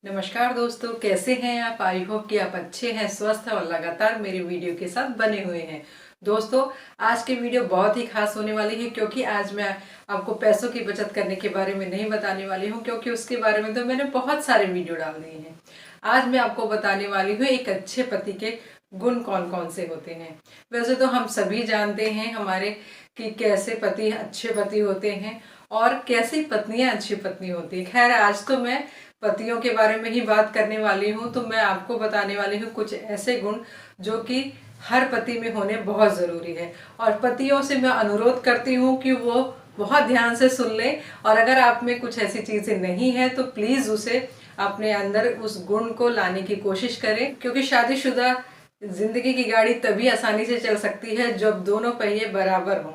नमस्कार दोस्तों, कैसे हैं आप। आई होप कि आप अच्छे हैं, स्वस्थ हैं और लगातार मेरे वीडियो के साथ बने हुए हैं। दोस्तों, आज की वीडियो बहुत ही खास होने वाली है क्योंकि आज मैं आपको पैसों की बचत करने के बारे में नहीं बताने वाली हूं, क्योंकि उसके बारे में तो मैंने बहुत सारे वीडियो डाल दिए हैं। आज मैं आपको बताने वाली हूँ एक अच्छे पति के गुण कौन कौन से होते हैं। वैसे तो हम सभी जानते हैं हमारे कि कैसे पति अच्छे पति होते हैं और कैसी पत्नियां अच्छी पत्नी होती है। खैर, आज तो मैं पतियों के बारे में ही बात करने वाली हूँ, तो मैं आपको बताने वाली हूँ कुछ ऐसे गुण जो कि हर पति में होने बहुत ज़रूरी है। और पतियों से मैं अनुरोध करती हूँ कि वो बहुत ध्यान से सुन लें, और अगर आप में कुछ ऐसी चीज़ें नहीं है तो प्लीज़ उसे अपने अंदर उस गुण को लाने की कोशिश करें, क्योंकि शादीशुदा जिंदगी की गाड़ी तभी आसानी से चल सकती है जब दोनों पहिए बराबर हों।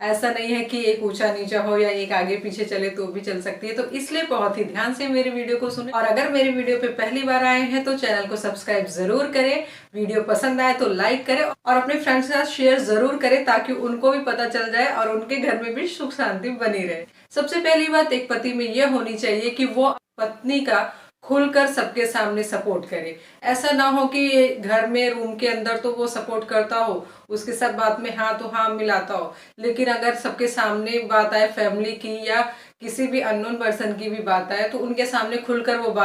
ऐसा नहीं है कि एक ऊंचा नीचा हो या एक आगे पीछे चले तो भी चल सकती है। तो इसलिए बहुत ही ध्यान से मेरे वीडियो को सुनें, और अगर मेरे वीडियो पे पहली बार आए हैं तो चैनल को सब्सक्राइब जरूर करें। वीडियो पसंद आए तो लाइक करें और अपने फ्रेंड्स के साथ शेयर जरूर करें, ताकि उनको भी पता चल जाए और उनके घर में भी सुख शांति बनी रहे। सबसे पहली बात एक पति में यह होनी चाहिए कि वो पत्नी का खुलकर सबके सामने सपोर्ट करे। ऐसा ना हो कि घर में रूम के अंदर तो वो सपोर्ट करता हो, उसके साथ बात में हाँ तो हाँ मिलाता हो, लेकिन अगर सबके सामने बात आए, फैमिली की या किसी भी अननोन पर्सन की भी बात आए, तो उनके सामने खुलकर वो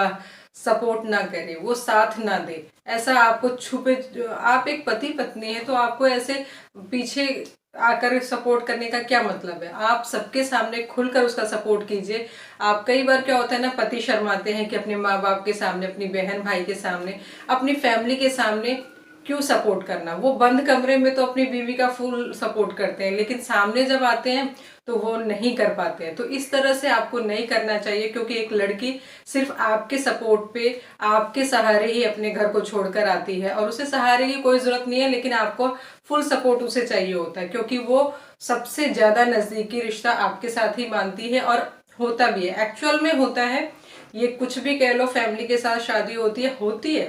सपोर्ट ना करे, वो साथ ना दे। ऐसा आपको छुपे, आप एक पति पत्नी है तो आपको ऐसे पीछे आकर सपोर्ट करने का क्या मतलब है। आप सबके सामने खुलकर उसका सपोर्ट कीजिए। आप कई बार क्या होता है ना, पति शर्माते हैं कि अपने माँ बाप के सामने, अपनी बहन भाई के सामने, अपनी फैमिली के सामने क्यों सपोर्ट करना। वो बंद कमरे में तो अपनी बीवी का फुल सपोर्ट करते हैं, लेकिन सामने जब आते हैं तो वो नहीं कर पाते हैं। तो इस तरह से आपको नहीं करना चाहिए, क्योंकि एक लड़की सिर्फ आपके सपोर्ट पे, आपके सहारे ही अपने घर को छोड़कर आती है, और उसे सहारे की कोई जरूरत नहीं है, लेकिन आपको फुल सपोर्ट उसे चाहिए होता है, क्योंकि वो सबसे ज्यादा नजदीकी रिश्ता आपके साथ ही मानती है। और होता भी है, एक्चुअल में होता है। ये कुछ भी कह लो, फैमिली के साथ शादी होती है,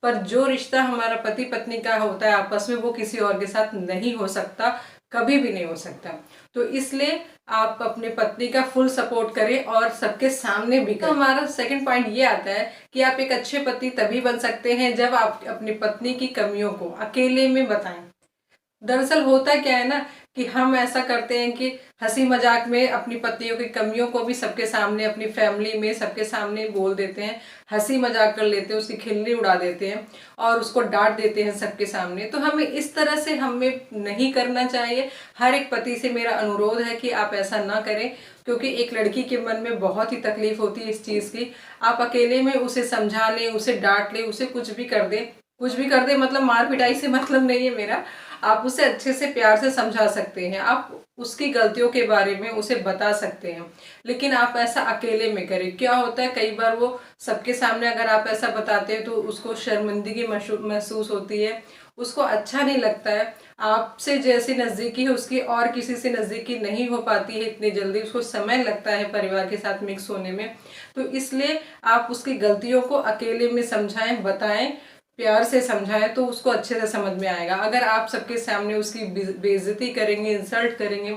पर जो रिश्ता हमारा पति पत्नी का होता है आपस में, वो किसी और के साथ नहीं हो सकता, कभी भी नहीं हो सकता। तो इसलिए आप अपने पत्नी का फुल सपोर्ट करें और सबके सामने भी करें। तो हमारा सेकंड पॉइंट ये आता है कि आप एक अच्छे पति तभी बन सकते हैं जब आप अपनी पत्नी की कमियों को अकेले में बताएं। दरअसल होता क्या है ना, कि हम ऐसा करते हैं कि हंसी मजाक में अपनी पत्नियों की कमियों को भी सबके सामने, अपनी फैमिली में सबके सामने बोल देते हैं, हंसी मजाक कर लेते हैं, उसकी खिल्ली उड़ा देते हैं और उसको डांट देते हैं सबके सामने। तो हमें इस तरह से हमें नहीं करना चाहिए। हर एक पति से मेरा अनुरोध है कि आप ऐसा ना करें, क्योंकि एक लड़की के मन में बहुत ही तकलीफ होती है इस चीज की। आप अकेले में उसे समझा लें, उसे डांट लें, उसे कुछ भी कर दें, कुछ भी कर दे मतलब मार पिटाई से मतलब नहीं है मेरा। आप उसे अच्छे से प्यार से समझा सकते हैं, आप उसकी गलतियों के बारे में उसे बता सकते हैं, लेकिन आप ऐसा अकेले में करें। क्या होता है, कई बार वो सबके सामने अगर आप ऐसा बताते हैं तो उसको शर्मिंदगी महसूस होती है, उसको अच्छा नहीं लगता है। आपसे जैसी नजदीकी है उसकी और किसी से नजदीकी नहीं हो पाती है इतनी जल्दी, उसको समय लगता है परिवार के साथ मिक्स होने में। तो इसलिए आप उसकी गलतियों को अकेले में समझाएं, बताएं, प्यार से समझाएं, तो उसको अच्छे से समझ में आएगा। अगर आप सबके सामने उसकी बेइज्जती करेंगे, इंसल्ट करेंगे,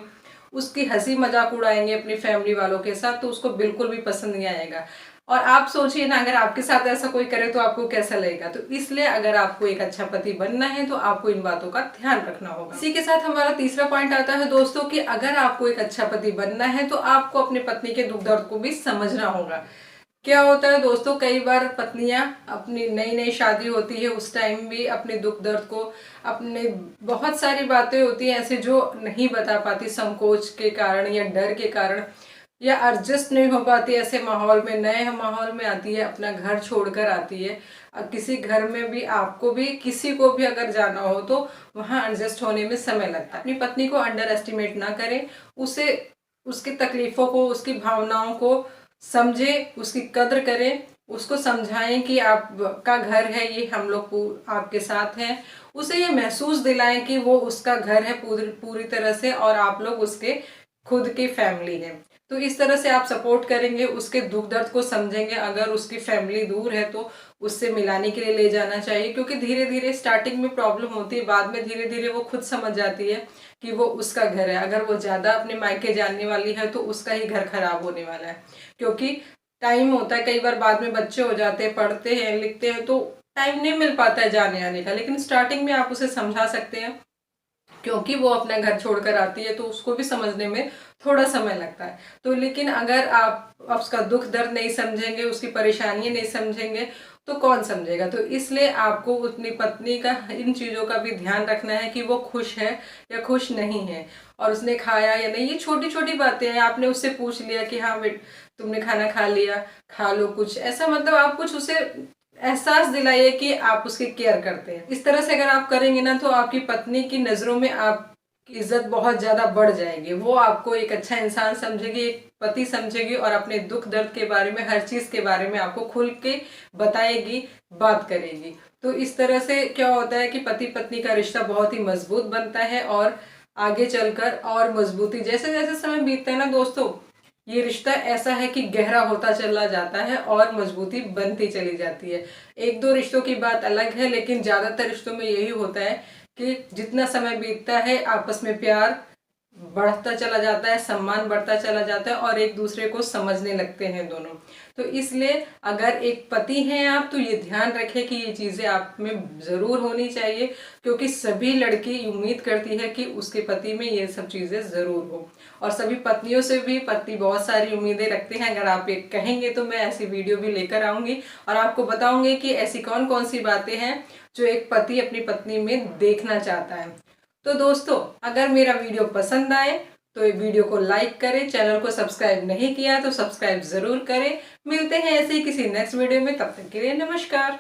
उसकी हंसी मजाक उड़ाएंगे अपनी फैमिली वालों के साथ, तो उसको बिल्कुल भी पसंद नहीं आएगा। और आप सोचिए ना, अगर आपके साथ ऐसा कोई करे तो आपको कैसा लगेगा। तो इसलिए अगर आपको एक अच्छा पति बनना है तो आपको इन बातों का ध्यान रखना होगा। इसी के साथ हमारा तीसरा पॉइंट आता है दोस्तों, कि अगर आपको एक अच्छा पति बनना है तो आपको अपने पत्नी के दुख दर्द को भी समझना होगा। क्या होता है दोस्तों, कई बार पत्नियां, अपनी नई नई शादी होती है उस टाइम भी अपने दुख दर्द को, अपने बहुत सारी बातें होती हैं ऐसे जो नहीं बता पाती, संकोच के कारण या डर के कारण, या एडजस्ट नहीं हो पाती ऐसे माहौल में, नए माहौल में आती है, अपना घर छोड़कर आती है। किसी घर में भी आपको भी किसी को भी अगर जाना हो तो वहां एडजस्ट होने में समय लगता है। अपनी पत्नी को अंडर एस्टिमेट ना करें, उसे, उसकी तकलीफों को, उसकी भावनाओं को समझे, उसकी कद्र करें, उसको समझाएं कि आपका घर है, ये हम लोग आपके साथ हैं। उसे ये महसूस दिलाएं कि वो उसका घर है पूरी पूरी तरह से, और आप लोग उसके खुद की फैमिली है। तो इस तरह से आप सपोर्ट करेंगे, उसके दुख दर्द को समझेंगे। अगर उसकी फैमिली दूर है तो उससे मिलाने के लिए ले जाना चाहिए, क्योंकि धीरे धीरे स्टार्टिंग में प्रॉब्लम होती है, बाद में धीरे धीरे वो खुद समझ जाती है कि वो उसका घर है। अगर वो ज्यादा अपने मायके जानने वाली है तो उसका ही घर खराब होने वाला है, क्योंकि टाइम होता है, कई बार बाद में बच्चे हो जाते हैं, पढ़ते हैं, लिखते हैं, तो टाइम नहीं मिल पाता है जाने आने का। लेकिन स्टार्टिंग में आप उसे समझा सकते हैं, क्योंकि वो अपना घर छोड़कर आती है तो उसको भी समझने में थोड़ा समय लगता है। तो लेकिन अगर आप उसका दुख दर्द नहीं समझेंगे, उसकी परेशानियां नहीं समझेंगे, तो कौन समझेगा। तो इसलिए आपको अपनी पत्नी का इन चीज़ों का भी ध्यान रखना है कि वो खुश है या खुश नहीं है, और उसने खाया या नहीं। ये छोटी छोटी बातें हैं। आपने उससे पूछ लिया कि हाँ बेट तुमने खाना खा लिया, खा लो कुछ, ऐसा मतलब आप कुछ उसे एहसास दिलाइए कि आप उसकी केयर करते हैं। इस तरह से अगर आप करेंगे ना, तो आपकी पत्नी की नज़रों में आपकी इज्जत बहुत ज़्यादा बढ़ जाएगी। वो आपको एक अच्छा इंसान समझेगी, एक पति समझेगी, और अपने दुख दर्द के बारे में, हर चीज़ के बारे में आपको खुल के बताएगी, बात करेगी। तो इस तरह से क्या होता है कि पति पत्नी का रिश्ता बहुत ही मजबूत बनता है, और आगे चलकर और मजबूती, जैसे जैसे समय बीतता है ना दोस्तों, ये रिश्ता ऐसा है कि गहरा होता चला जाता है और मजबूती बनती चली जाती है। एक दो रिश्तों की बात अलग है, लेकिन ज्यादातर रिश्तों में यही होता है कि जितना समय बीतता है आपस में प्यार बढ़ता चला जाता है, सम्मान बढ़ता चला जाता है, और एक दूसरे को समझने लगते हैं दोनों। तो इसलिए अगर एक पति हैं आप, तो ये ध्यान रखें कि ये चीज़ें आप में ज़रूर होनी चाहिए, क्योंकि सभी लड़की उम्मीद करती है कि उसके पति में ये सब चीज़ें ज़रूर हो। और सभी पत्नियों से भी पति बहुत सारी उम्मीदें रखते हैं। अगर आप एक कहेंगे तो मैं ऐसी वीडियो भी लेकर आऊँगी और आपको बताऊँगी कि ऐसी कौन कौन सी बातें हैं जो एक पति अपनी पत्नी में देखना चाहता है। तो दोस्तों, अगर मेरा वीडियो पसंद आए तो ये वीडियो को लाइक करें, चैनल को सब्सक्राइब नहीं किया तो सब्सक्राइब जरूर करें। मिलते हैं ऐसे ही किसी नेक्स्ट वीडियो में, तब तक के लिए नमस्कार।